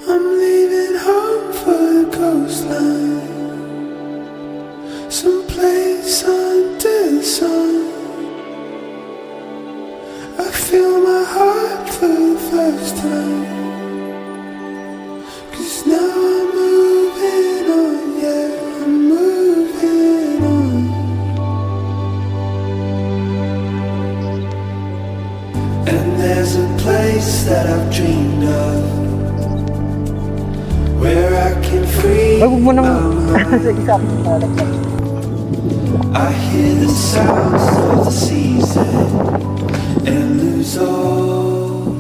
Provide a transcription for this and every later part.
I'm leaving home for the coastline, someplace under the sun. I feel my heart for the first time, 'cause now I'm moving on, yeah, I'm moving on. And there's a place that I've dreamed of, where I can free Ay, huwag mo nang my mind. I hear the sounds of the season and lose all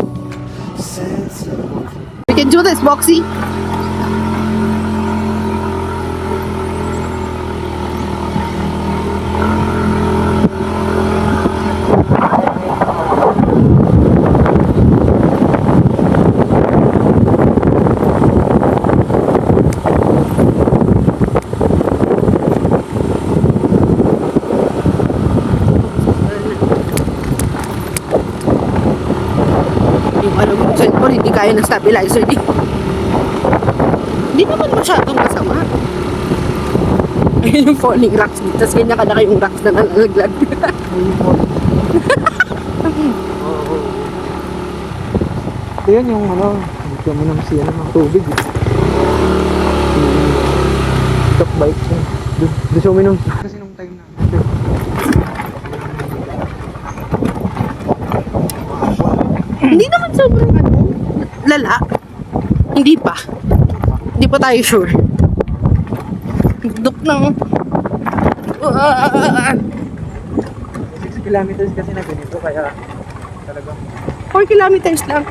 sense of. We can do this, Boxy. Yung ano mo, cellphone, hindi kaya ng stabilizer di. Hindi naman masyadong masama. Ayun yung falling rocks dito. Tapos ganyan ka na kayong rocks na nalalaglag. Ito yun yung ano, hindi mo naman siya ng tubig. Stop bike siya. Doon siya uminom. Kasi nung time na. Hindi naman sobrang ano, lala. Hindi pa. Hindi pa tayo sure. Duk ng 6 kilometers kasi na ganito kaya talagang 4 kilometers lang.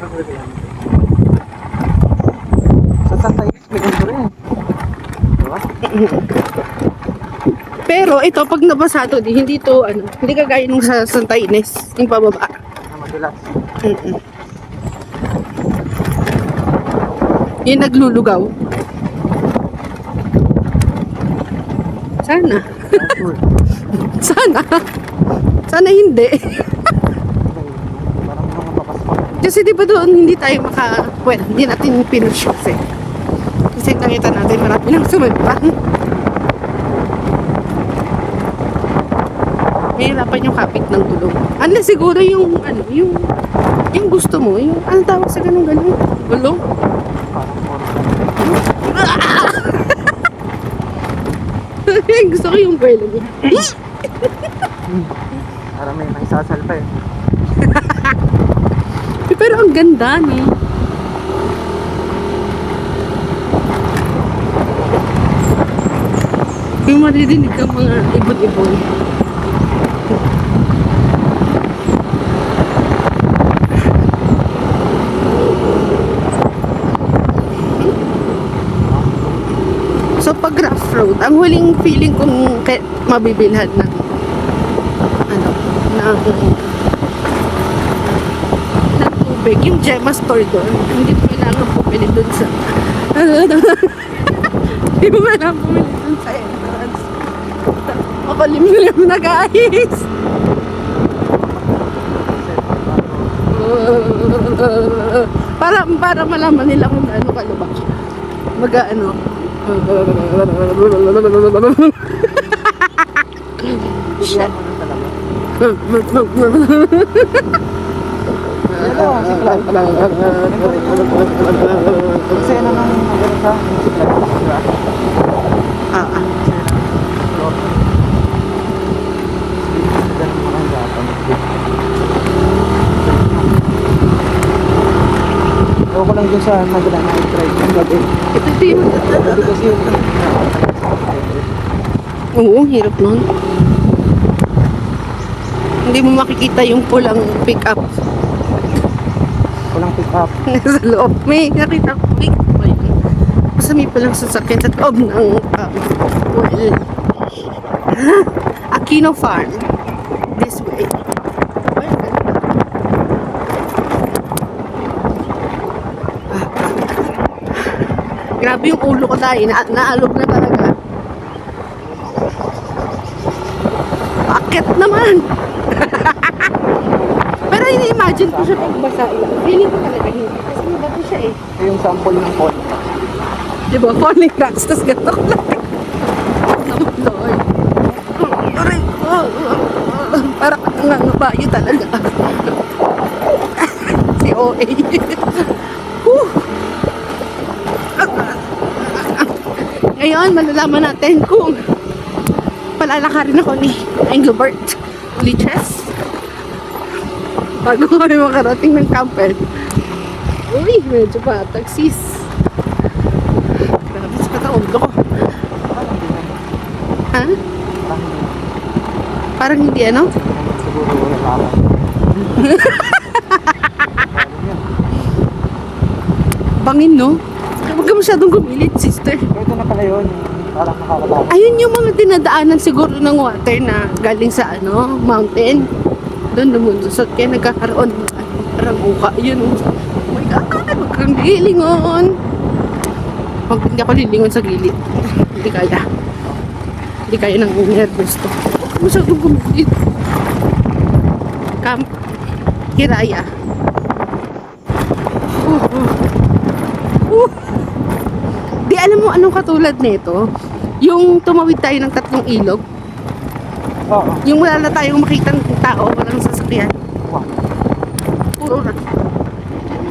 sa Santa Ines may ganito rin. Diba? Pero ito, pag nabasa to, hindi to, ano, hindi kagaya nung sa Santa Ines, yung pababa. Na madulas. Yung naglulugaw. Sana. Sure. Sana. Sana hindi. Parang mga mapaspak. Kasi di ba doon hindi tayo well, hindi natin pinush kasi. Kasi nakita natin marami nang sumagpan. Mahirapan yung kapit ng gulong. Ano siguro yung, ano, yung gusto mo, yung, ano tawag sa ganun-ganun? Gulong? Parang puro. Gusto ko yung buwelo mo. Parang may naisasal pa eh. Pero ang ganda, no? Yung maririnig kang mga ibon-ibon. So pag rough road, ang huling feeling kong mabibilhan ng ano, ng tubig, yung Gemma store doon. Hindi mo kailangan pumili doon sa hindi mo kailangan pumili doon sa entrance. Mapalimlim na guys. Para malaman nila kung gaano kalubak. Mag-ano. Tuturuan mo na talaga. Hello, si Clyde. Kasi ano nang magano siya, si Clyde, diba? Ewan ko lang dun sa nagana na i-drive yung gabi. Ito yung Gabi kasi yun. oo, hirap nun. Hindi mo makikita yung pulang pick up. Walang pick up. Nasa loob. May nakita ko pick up ba yun? Kasi may pulang sasakyan sa loob ng well, Aquino Farm. This way. Ay, ganda. Grabe yung ulo ko tayo. Naalog na talaga. Akit naman. Pero ini-imagine ko siya pagbasa. Feeling ko talaga hindi. Kasi may bato siya eh. Ito yung sample ng phone. Di ba? Falling rocks, tas ganito ko lang. Namuloy. Aray ko. Para ka nangangabayo talaga. Si OA. Whew. Ngayon, malalaman natin kung palalakarin ako ni Engelbert Liches bago kami makarating ng camper. Uy, medyo batag sis. Grabe sa kataon ko. Ha? Parang hindi ano? Siguro wala ako. Bangin no? Huwag ka masyadong gumilit sister. Ito na pala yun. Parang nakakatakot. Ayun yung mga dinadaanan siguro ng water na galing sa ano, mountain. Doon lumulusot kaya nagkakaroon ng parang uka. Yun. Oh my God, huwag kang lilingon. Huwag hindi ako lilingon sa gilid. Hindi kaya. Hindi kaya ng nervous to. Huwag ka masyadong gumilit. Camp Hiraya. Di alam mo anong katulad nito? Yung tumawid tayo ng 3 ilog. Oo. Yung wala na tayong makitang tao, walang sasakyan. Wow. Puro na.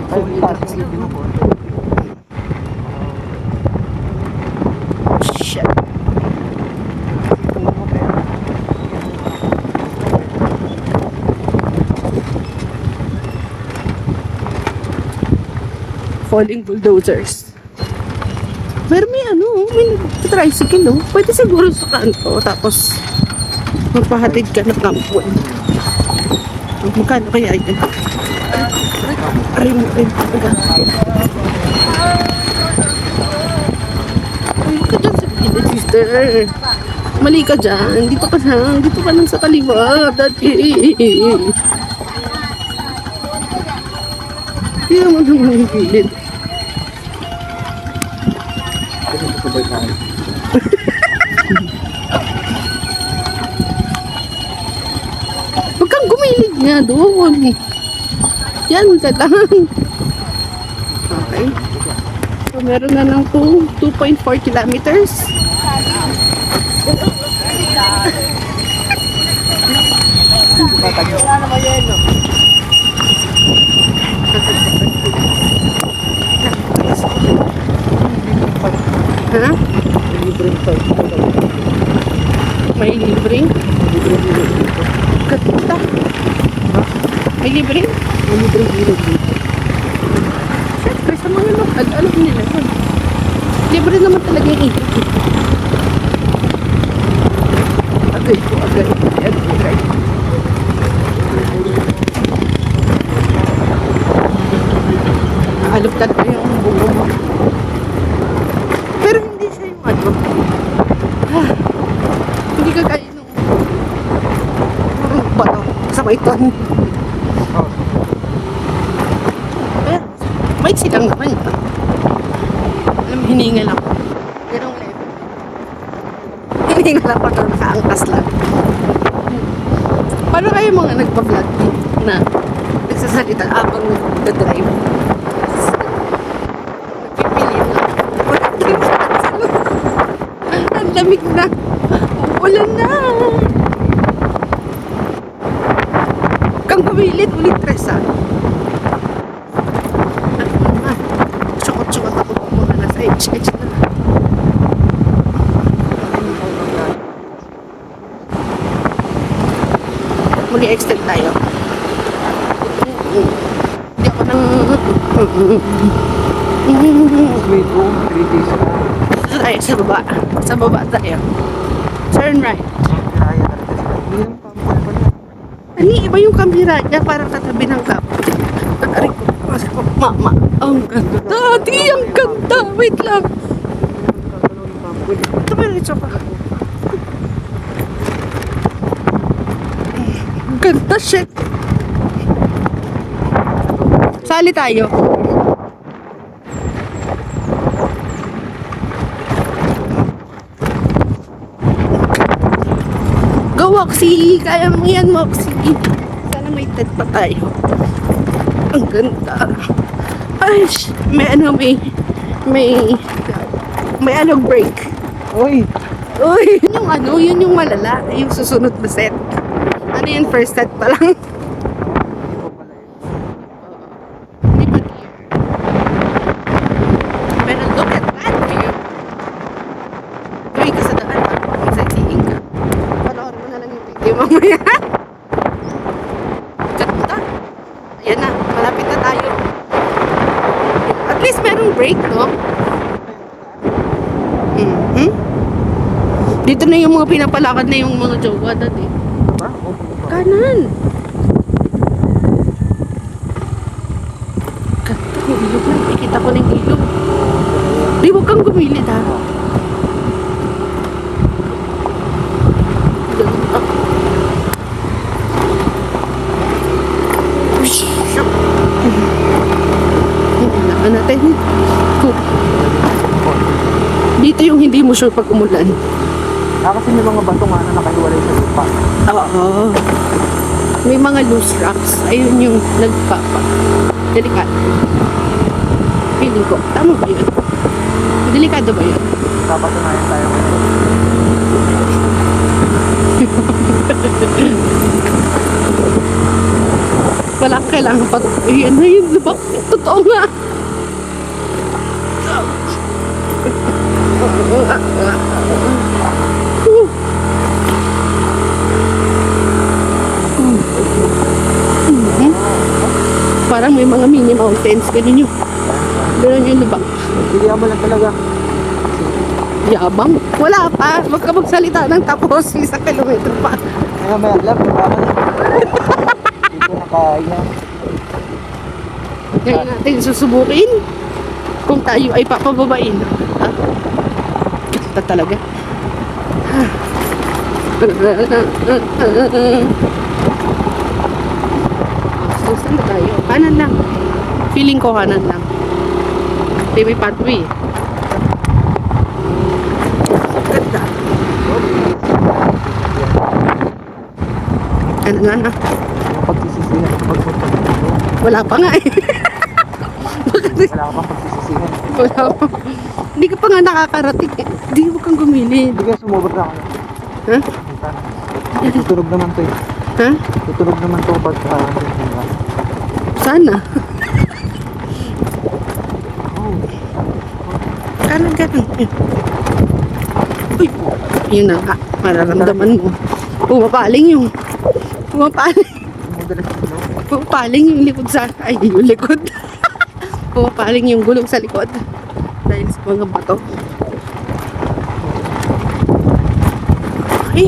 Ay, taas yung binubuo. Shit. Falling bulldozers. Pero may ano, may tricycle oh. Pwede siguro sa kanto, tapos magpahatid ka ng kampon. Magkano kaya yun? Aray mo, aray mo. Ay, ka dyan sa gilid, sister. Mali ka dyan. Dito ka lang. Dito ka lang sa kaliwa. Dati. Kaya mo naman yung gilid. Huwag kang gumilid nga doon. Yan ka lang. Okay. So, meron na ng 2.4 kilometers. Ha? May libreng? Ganda. May libreng? May libreng ilog dito. Siyempre, sa mga lokal, alam nila yun. Libre naman talaga yung ilog. Agay ko, agay. Agay. Alok talaga yung bungo mo. Pero hindi siya yung ano. Hindi ka kaya nung purong bato sa maiton. Oo. Pero may silang naman. Alam mo, hiningal ako. Pero ang level. Hiningal ako doon sa angkas lang. Paano kayo mga nagpa-vlog na nagsasalita habang nag-drive? Ang lamig na. Ulan na. Kang pumilit ulit tres ah. Tsukot-tsukot ako mga nasa edge na. Mag-i-extend tayo. Hindi ako nang... Wait, 3 days na. Tayo sa baba. Sa baba tayo. Turn right. Kaya talaga sila. Hindi naman pamilya pa na. Ani, iba yung kamera niya parang katabi ng kapo. Aray ko. Mas ko, mama. Ang ganda. Daddy, ang ganda. Wait lang. Ito pa rin pa. Ang ganda, shit. Sali tayo. Go, Moxie! Kaya mo yan, Moxie. Sana may TED pa tayo. Ang ganda. Ay, may ano, may May alog break. Uy! Uy, yun yung ano, yun yung malala. Yung susunod na set. Ano yun, first set pa lang. Hindi pa dear. Pero look at that view. Tuloy ka sa daan, magsightseeing ka. Panoorin mo na lang yung video mamaya. Ganda. Ayan na, malapit na tayo. At least merong break, no? Mhm. Dito na yung mga pinapalakad na yung mga jowa dati. Ba? O, Kanan. Ganda yung ilog na. Ikita ko na yung ilog. Di, huwag kang gumilid ha. Ganda. Hinaan natin. Dito yung hindi mo sure pag umulan. kasi may mga bato nga na nakahiwalay sa lupa. Oo. May mga loose rocks. Ayun yung nagpapa. Delikado. Feeling ko. Tama ba yun? Delikado ba yun? Papatunayan tayo ngayon. Wala kang kailangan pa. Ayan na yun. Lubak. Totoo nga. Parang may mga mini mountains. Ganun yung lubak. Hindi mo lang talaga. Yabang. Wala pa. Huwag ka magsalita ng tapos. 1 kilometro pa. Kaya may alam, diba? Hindi ko na kaya. Ngayon natin susubukin kung tayo ay papababain. Ha? Ganda talaga. So, saan na tayo? Kanan lang. Feeling ko kanan lang. May pathway. Ganda. Ano nga na? Yung pagsisisihan sa pagpunta dito. Wala pa nga eh. Wala ka pang pagsisisihan. Wala pa. Hindi ka pa nga nakakarating eh. Hindi, huwag kang gumilid. Hindi kaya sumubot na ako. Ha? Tutunog naman to eh. Ha? Tutunog naman to pag Sana. oh. Kanan. Uy, yun na nga. Mararamdaman mo. Pumapaling. Madalas dito. Pumapaling yung likod sa... Ay, yung likod. Pumapaling yung gulong sa likod. Dahil sa mga bato. Okay.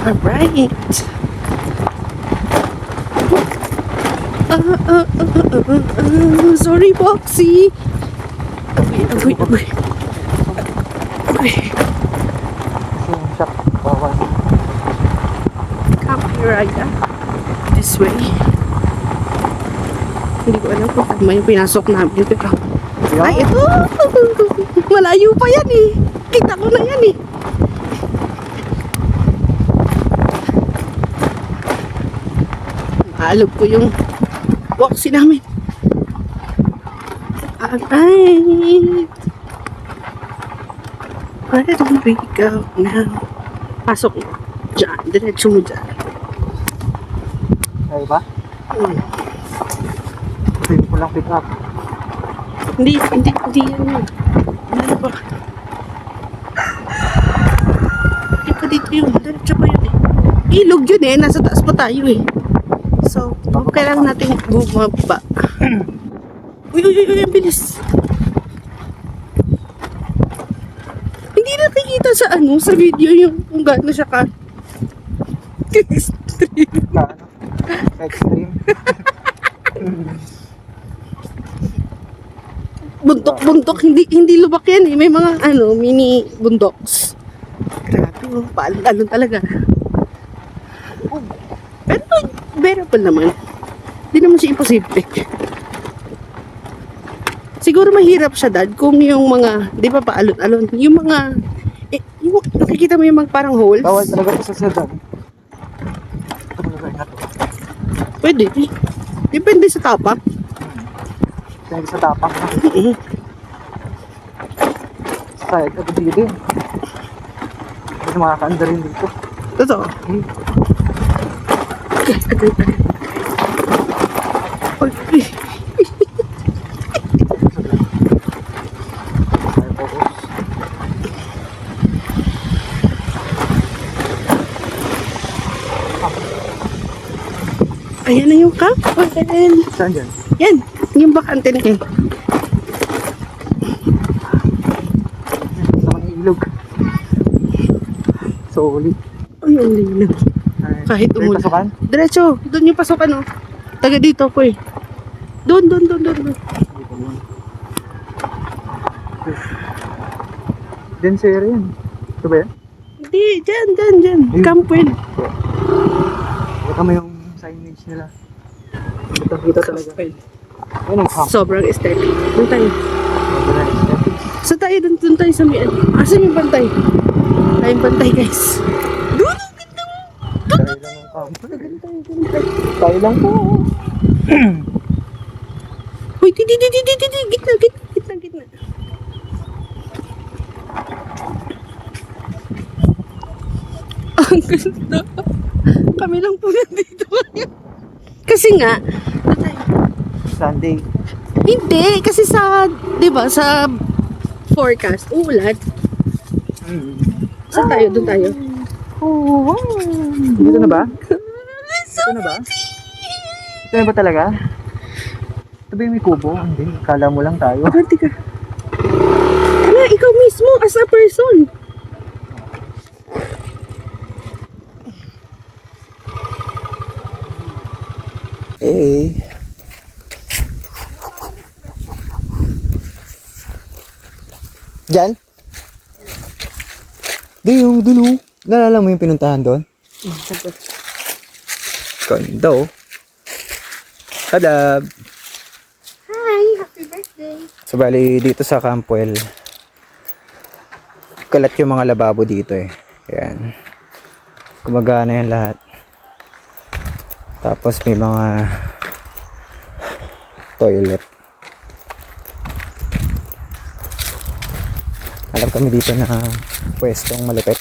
Alright. Sorry, Boxy. Agoy. Kasi yung shock, bawa. Come here, Raya. This way. Hindi ko alam kung tama yung pinasok namin. Pero... Ay, ito! Malayo pa yan eh. Kita ko na yan eh. Maalog ko yung boxy namin. Alright. Where do we go now? Pasok mo. Diyan. Diretso mo dyan. Ay ba? Pwede ko lang pick up. Hindi yan yun. Ano ba? Hindi pa dito yun. Diretso pa yun eh. Ilog yun eh. Nasa taas pa tayo eh. So, kailangan natin bumaba. Uy, ang bilis. Hindi nakikita sa sa video yung kung gaano siya ka. Extreme. Extreme. Buntok, hindi lubak yan eh. May mga mini bundoks. Grabe, paalon talaga. Pero bearable naman. Hindi naman siya imposible. Siguro mahirap siya, Dad, kung yung mga, di ba paalon-alon, yung mga, yung, nakikita mo yung mga parang holes? Bawal talaga ito sa sedan. Ito mo na to. Pwede. Depende sa tapa. Thank you sa tapang. Sayad ako dito eh. Hindi makakaanda rin dito. Totoo. Oy, Ay, focus. ayan na yung kapal. Saan dyan? Yan, yung bakante na yun. Sa mga ilog. Solid. Ay, ang linaw. Ay, Kahit may umulan. pasukan? Diretso, doon yung pasokan, oh. Taga dito ko eh. Doon. Din sa area yan. Ito ba yan? Hindi, dyan. Campwell. Baka may yung signage nila. Kita talaga. Ayun ang camp. Sobrang aesthetic. Doon tayo. Organized ethics. So tayo, doon tayo sa mian. Asan yung bantay? Tayong bantay, guys. Doon, ang ganda mo. Tayo lang ang camp. Tayo lang po. Uy, gitna. Ang ganda. Kami lang po nandito ngayon. Kasi nga, doon tayo. Sunday. Hindi, kasi sa, di ba, sa forecast, uulan. Saan tayo? Doon tayo. Oh, wow. Dito na ba? Ito na ba? Ito na ba talaga? Ito ba yung may kubo? Hindi. Kala mo lang tayo. Arte ka. Ano, ikaw mismo as a person. Eh. Diyan? Di yung dulo. Nalala mo yung pinuntahan doon? Ganda oh. Tada! Hi, happy birthday. So bali dito sa Campwell, kalat yung mga lababo dito eh. Ayan. Gumagana yan lahat. Tapos may mga toilet. Alam kami dito na pwestong malupit.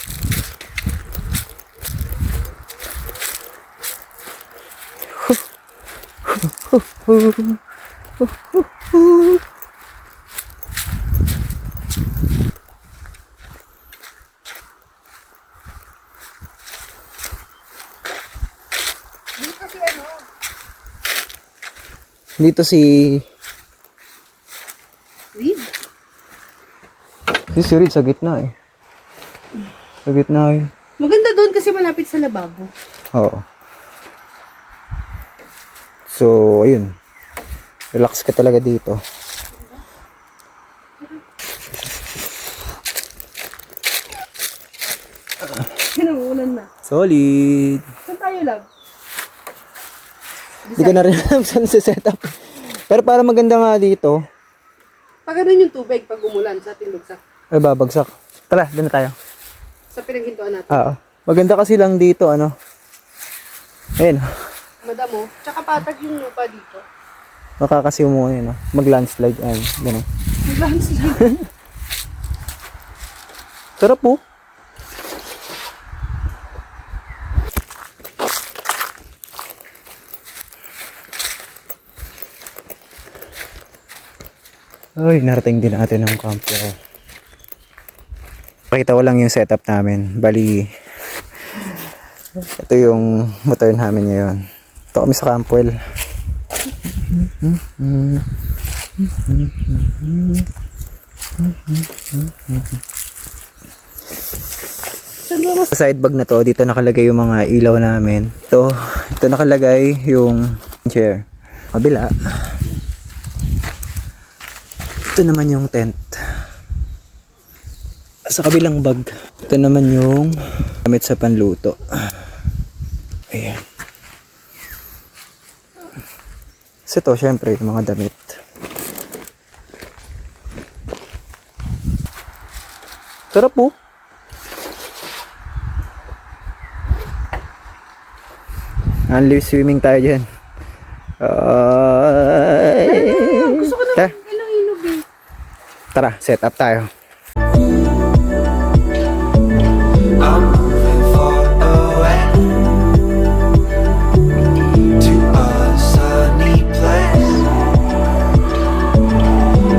Dito si Reed? si Reed sa gitna eh. Sa gitna eh. Maganda doon kasi malapit sa lababo. Oo. So, ayun. Relax ka talaga dito. Pinangunan na. Solid. Saan tayo, love? Hindi ko na rin alam saan sa setup. Pero para maganda nga dito, Pag ganun yung tubig pag umulan sa ating lugsak. ay babagsak. Tara, doon na tayo. Sa pinaghintuan natin. Oo. Maganda kasi lang dito, ano. Ayun. Madamo. Tsaka patag yung lupa dito. Makakasiw mo yun, no? Mag-landslide. Ayun, gano'n. Landslide. Sarap po. Ay, narating din natin ang campo. Pakita ko lang yung setup namin. Bali, ito yung motor namin ngayon. Ito kami sa Campwell. Sa side bag na to, dito nakalagay yung mga ilaw namin. Ito nakalagay yung chair. Kabila. Ito naman yung tent. Sa kabilang bag, ito naman yung gamit sa panluto. Ayan. So ito, syempre, yung mga damit. Sarap po. Unli swimming tayo dyan. Gusto ko na Tara, set up tayo. I'm moving far away to a sunny place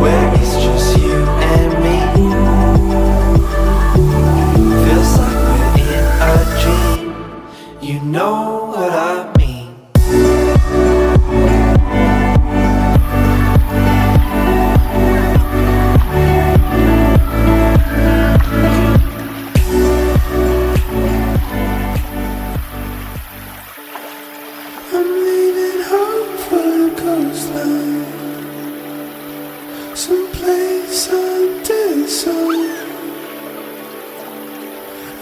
where it's just you and me. Feels like we're in a dream. You know what I mean. I'm leaving home for the coastline, someplace under the sun.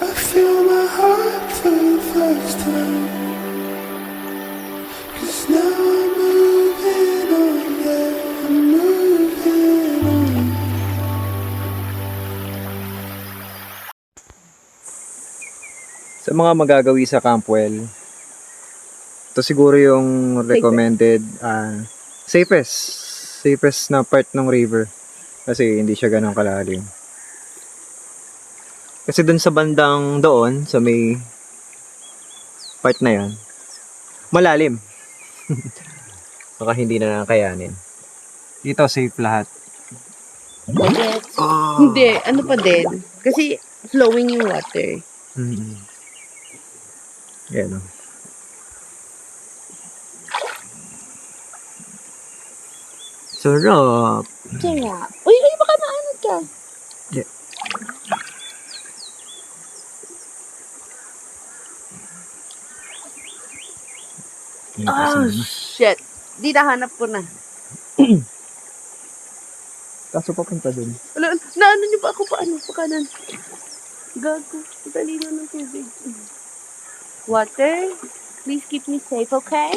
I feel my heart for the first time, 'cause now I'm moving on, yeah, I'm moving on. Sa mga magagawi sa Campwell, ito siguro yung recommended safest na part ng river kasi hindi siya ganun kalalim. Kasi dun sa bandang doon, sa may part na yan, malalim. Baka hindi na nakayanin. Dito safe lahat. Hindi, ano pa din. Kasi flowing yung water. Mm-hmm. Yan o. Sarap. Sarap. Uy, baka maanod ka. Yeah. Oh, shit. Di nahanap ko na. Kaso papunta dun. Wala, naano niyo ba ako paano? Pakanan. Gago. Talino ng tubig. Water, please keep me safe, okay?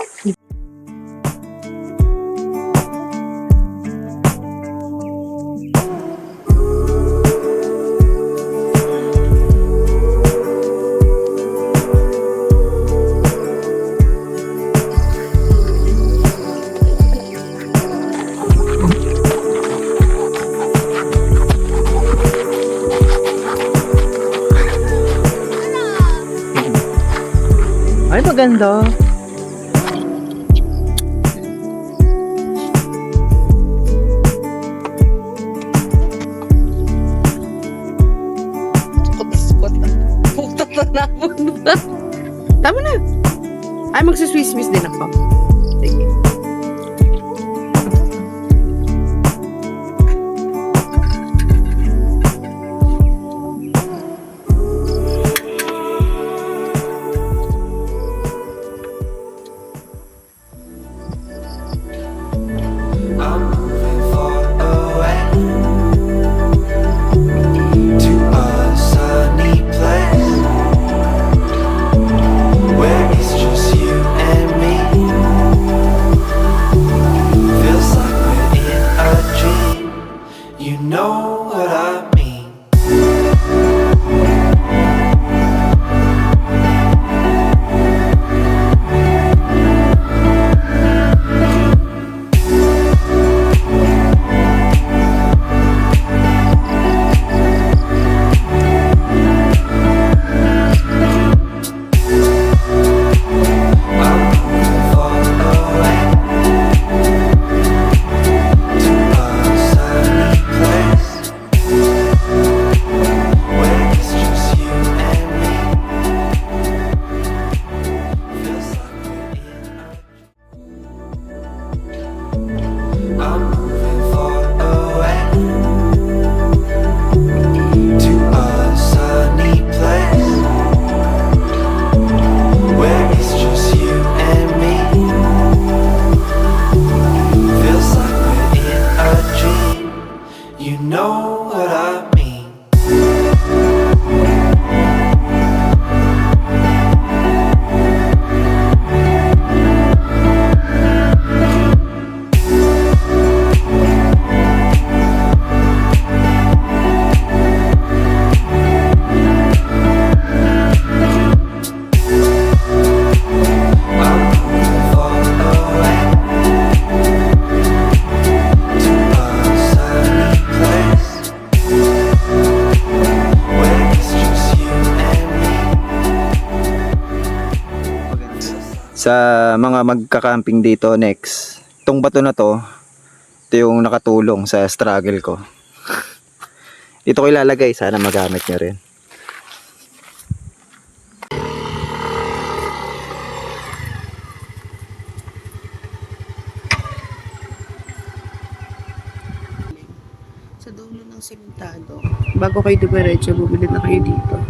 Ay, maganda. Spot. Puta na na. Tama na. Ay, magsiswiss-wiss din ako. Sige. I'm moving far away to a sunny place where it's just you and me. sa mga magka-camping dito next, itong bato na to, ito yung nakatulong sa struggle ko. Dito ko ilalagay, sana magamit nyo rin. Sa dulo ng sementado. Bago kayo dumiretso, bumili na kayo dito.